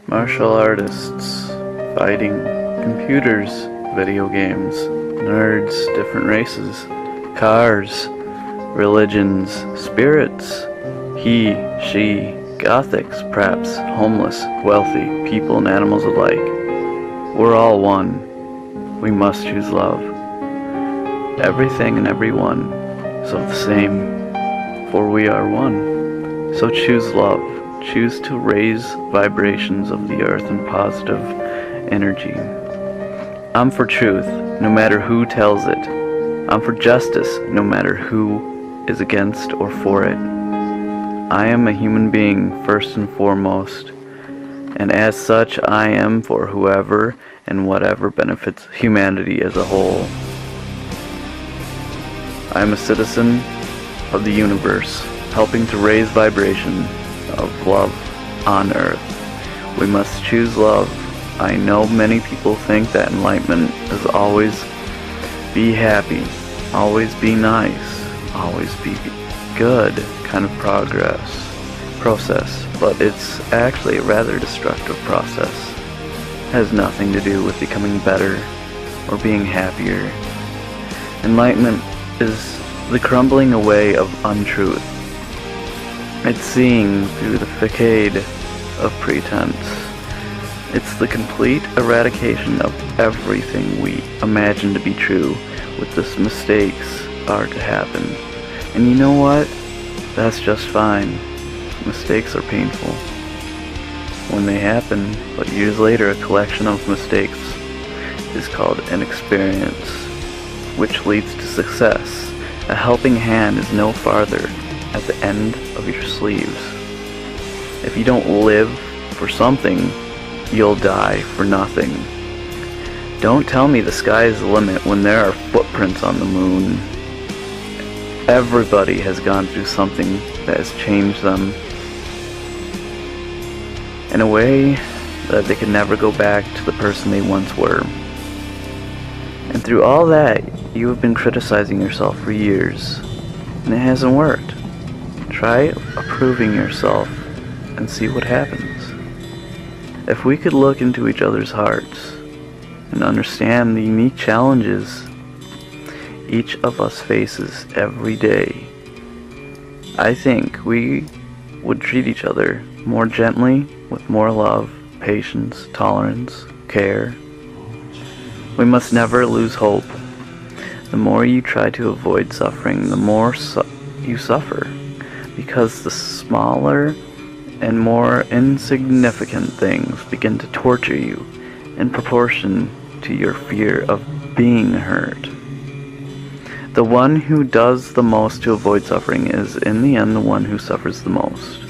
martial artists, fighting, computers, video games, nerds, different races, cars, religions, spirits, he, she, Gothics, perhaps, homeless, wealthy, people and animals alike. We're all one. We must choose love. Everything and everyone is of the same, for we are one. So choose love. Choose to raise vibrations of the earth in positive energy. I'm for truth, no matter who tells it. I'm for justice, no matter who is against or for it. I am a human being first and foremost, and as such I am for whoever and whatever benefits humanity as a whole. I am a citizen of the universe, helping to raise vibration of love on earth. We must choose love. I know many people think that enlightenment is always be happy, always be nice, always be good kind of process, but it's actually a rather destructive process. It has nothing to do with becoming better or being happier. Enlightenment is the crumbling away of untruth. It's seeing through the facade of pretense. It's the complete eradication of everything we imagine to be true, with the mistakes are to happen. And you know what? That's just fine. Mistakes are painful when they happen, but years later a collection of mistakes is called an experience, which leads to success. A helping hand is no farther at the end of your sleeves. If you don't live for something, you'll die for nothing. Don't tell me the sky is the limit when there are footprints on the moon. Everybody has gone through something that has changed them in a way that they can never go back to the person they once were. And through all that, you have been criticizing yourself for years, and it hasn't worked. Try approving yourself and see what happens. If we could look into each other's hearts and understand the unique challenges each of us faces every day, I think we would treat each other more gently, with more love, patience, tolerance, care. We must never lose hope. The more you try to avoid suffering, the more you suffer, because the smaller and more insignificant things begin to torture you in proportion to your fear of being hurt. The one who does the most to avoid suffering is, in the end, the one who suffers the most.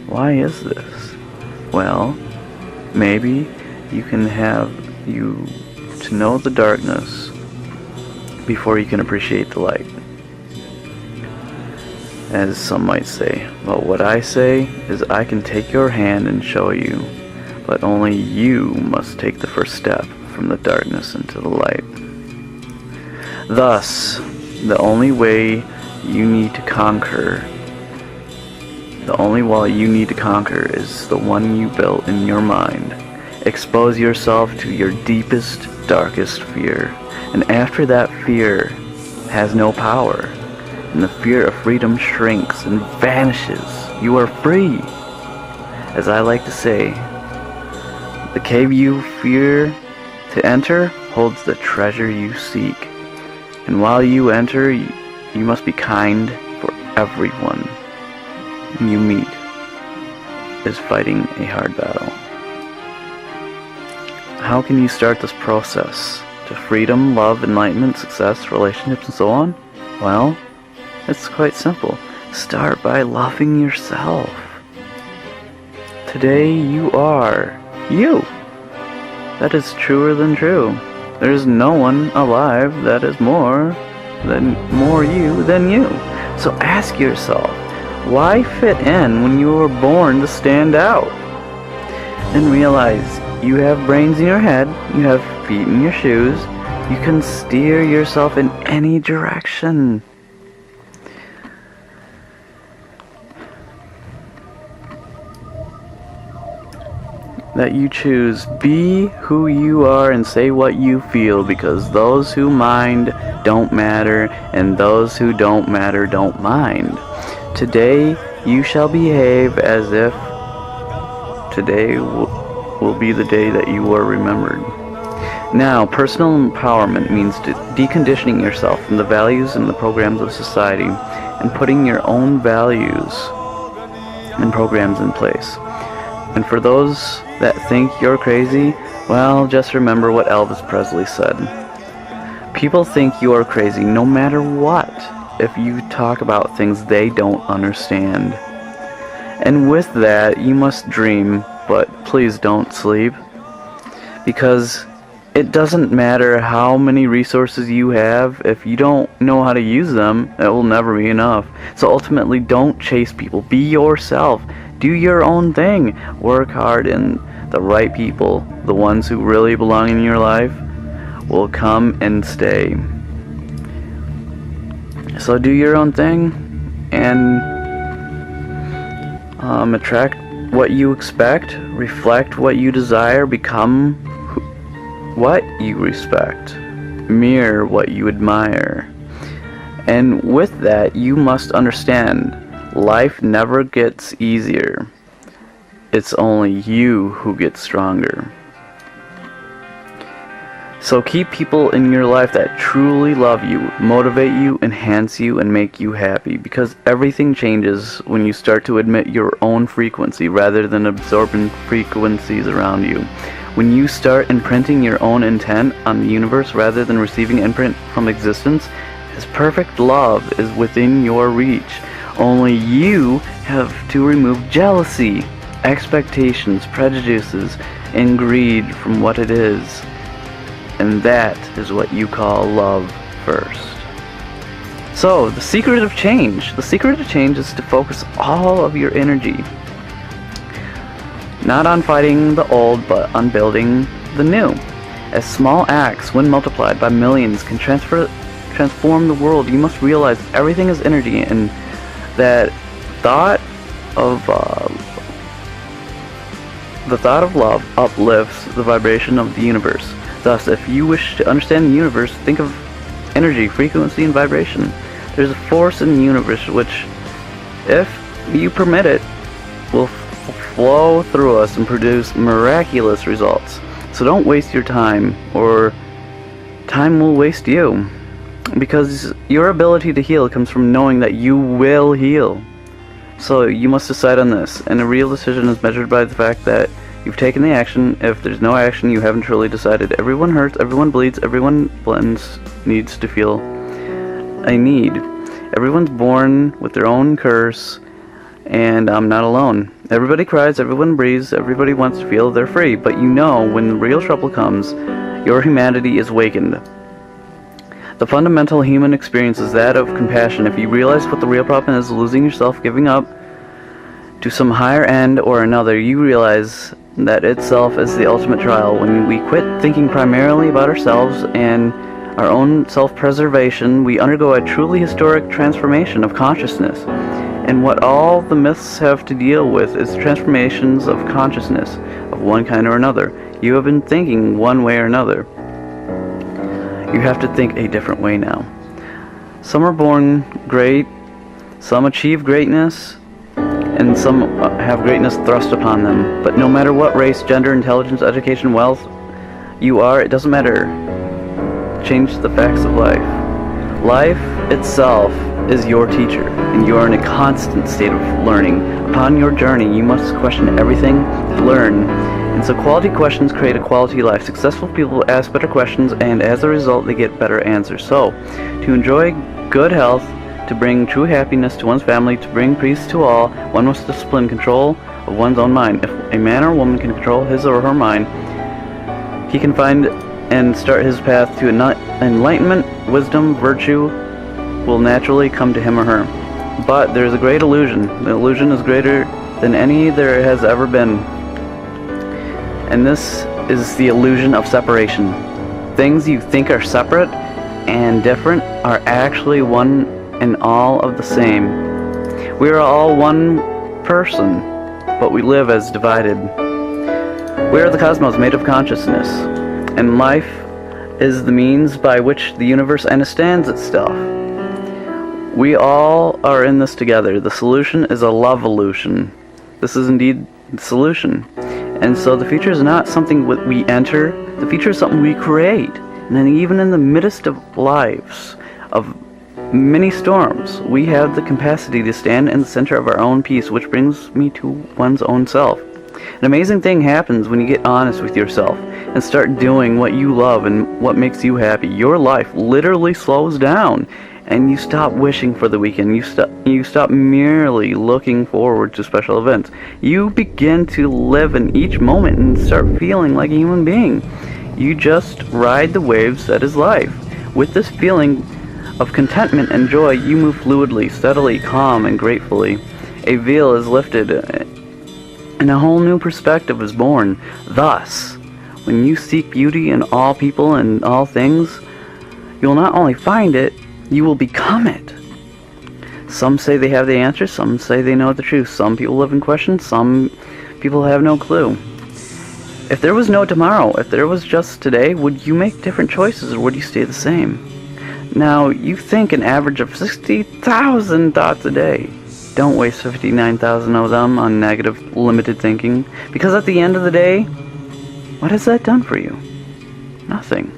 Why is this? Well, maybe you can have you to know the darkness before you can appreciate the light, as some might say. But what I say is I can take your hand and show you, but only you must take the first step from the darkness into the light. Thus, the only way you need to conquer is the one you built in your mind. Expose yourself to your deepest, darkest fear, and after that fear has no power, and the fear of freedom shrinks and vanishes, you are free. As I like to say, the cave you fear to enter holds the treasure you seek. And while you enter, you must be kind, for everyone you meet is fighting a hard battle. How can you start this process to freedom, love, enlightenment, success, relationships, and so on? Well, it's quite simple. Start by loving yourself. Today you are you. That is truer than true. There is no one alive that is more you than you. So ask yourself, why fit in when you were born to stand out? Then realize you have brains in your head, you have feet in your shoes, you can steer yourself in any direction. that you choose. Be who you are and say what you feel, because those who mind don't matter, and those who don't matter don't mind. Today you shall behave as if today will be the day that you are remembered. Now, personal empowerment means deconditioning yourself from the values and the programs of society and putting your own values and programs in place. And for those that think you're crazy, well, just remember what Elvis Presley said. People think you are crazy no matter what if you talk about things they don't understand. And with that, you must dream, but please don't sleep. Because it doesn't matter how many resources you have, if you don't know how to use them, it will never be enough. So ultimately, don't chase people. Be yourself. Do your own thing. Work hard, and the right people, the ones who really belong in your life, will come and stay. So do your own thing, and attract what you expect, reflect what you desire, become what you respect, mirror what you admire. And with that, you must understand, life never gets easier. It's only you who gets stronger. So keep people in your life that truly love you, motivate you, enhance you, and make you happy, because everything changes when you start to admit your own frequency rather than absorbing frequencies around you. When you start imprinting your own intent on the universe rather than receiving imprint from existence, His perfect love is within your reach. Only you have to remove jealousy, expectations, prejudices, and greed from what it is. And that is what you call love first. So, the secret of change. The secret of change is to focus all of your energy not on fighting the old, but on building the new. As small acts, when multiplied by millions, can transform the world, you must realize everything is energy, and that the thought of love uplifts the vibration of the universe. Thus, if you wish to understand the universe, think of energy, frequency, and vibration. There's a force in the universe which, if you permit it, will flow through us and produce miraculous results. So don't waste your time, or time will waste you. Because your ability to heal comes from knowing that you will heal. So you must decide on this, and a real decision is measured by the fact that you've taken the action. If there's no action, you haven't truly decided. Everyone hurts, everyone bleeds, everyone needs to feel a need. Everyone's born with their own curse, and I'm not alone. Everybody cries, everyone breathes, everybody wants to feel they're free, but you know when the real trouble comes, your humanity is awakened. The fundamental human experience is that of compassion. If you realize what the real problem is, losing yourself, giving up to some higher end or another, you realize that itself is the ultimate trial. When we quit thinking primarily about ourselves and our own self-preservation, we undergo a truly historic transformation of consciousness. And what all the myths have to deal with is transformations of consciousness of one kind or another. You have been thinking one way or another. You have to think a different way now. Some are born great, some achieve greatness, and some have greatness thrust upon them. But no matter what race, gender, intelligence, education, wealth you are, it doesn't matter. Change the facts of life. Life itself is your teacher, and you are in a constant state of learning. Upon your journey, you must question everything to learn. And so quality questions create a quality life. Successful people ask better questions, and as a result, they get better answers. So, to enjoy good health, to bring true happiness to one's family, to bring peace to all, one must discipline control of one's own mind. If a man or woman can control his or her mind, he can find and start his path to enlightenment. Wisdom, virtue will naturally come to him or her. But there is a great illusion. The illusion is greater than any there has ever been. And this is the illusion of separation. Things you think are separate and different are actually one and all of the same. We are all one person, but we live as divided. We are the cosmos made of consciousness, and life is the means by which the universe understands itself. We all are in this together. The solution is a love-volution. This is indeed the solution. And so the future is not something we enter, the future is something we create. And then even in the midst of lives, of many storms, we have the capacity to stand in the center of our own peace, which brings me to one's own self. An amazing thing happens when you get honest with yourself and start doing what you love and what makes you happy. Your life literally slows down, and you stop wishing for the weekend. You stop merely looking forward to special events. You begin to live in each moment and start feeling like a human being. You just ride the waves that is life. With this feeling of contentment and joy, you move fluidly, steadily, calm, and gratefully. A veil is lifted, and a whole new perspective is born. Thus, when you seek beauty in all people and all things, you'll not only find it, you will become it. Some say they have the answer, some say they know the truth. Some people live in question, some people have no clue. If there was no tomorrow, if there was just today, would you make different choices or would you stay the same? Now, you think an average of 60,000 thoughts a day. Don't waste 59,000 of them on negative, limited thinking, because at the end of the day, what has that done for you? Nothing.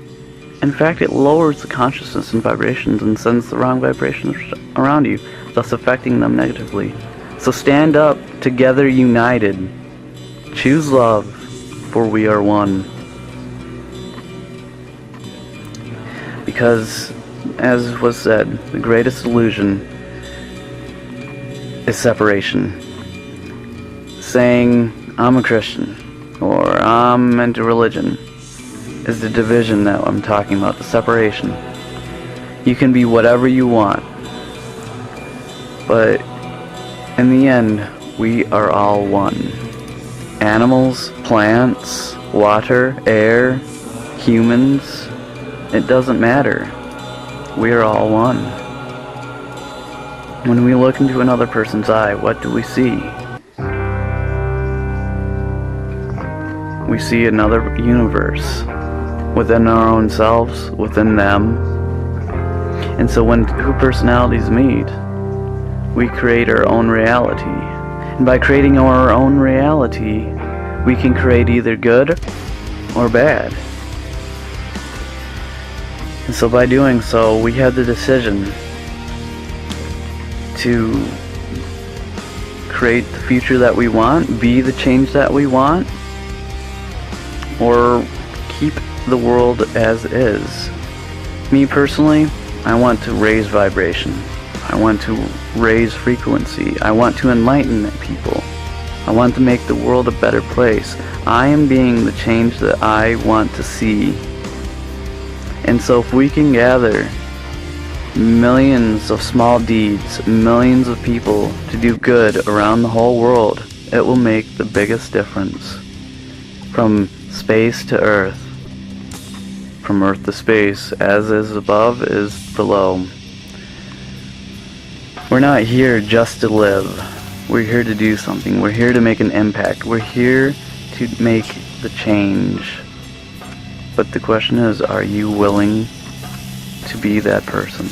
In fact, it lowers the consciousness and vibrations and sends the wrong vibrations around you, thus affecting them negatively. So stand up, together united. Choose love, for we are one. Because, as was said, the greatest illusion is separation. Saying, I'm a Christian, or I'm into religion, is the division that I'm talking about, the separation. You can be whatever you want, but in the end, we are all one. Animals, plants, water, air, humans, it doesn't matter. We are all one. When we look into another person's eye, what do we see? We see another universe within our own selves, within them. And so when two personalities meet, we create our own reality. And by creating our own reality, we can create either good or bad. And so by doing so, we have the decision to create the future that we want, be the change that we want, or keep the world as is. Me personally, I want to raise vibration. I want to raise frequency. I want to enlighten people. I want to make the world a better place. I am being the change that I want to see. And so if we can gather millions of small deeds, millions of people to do good around the whole world, it will make the biggest difference. From space to earth, from earth to space, as is above is below. We're not here just to live. We're here to do something. We're here to make an impact. We're here to make the change. But the question is, are you willing to be that person?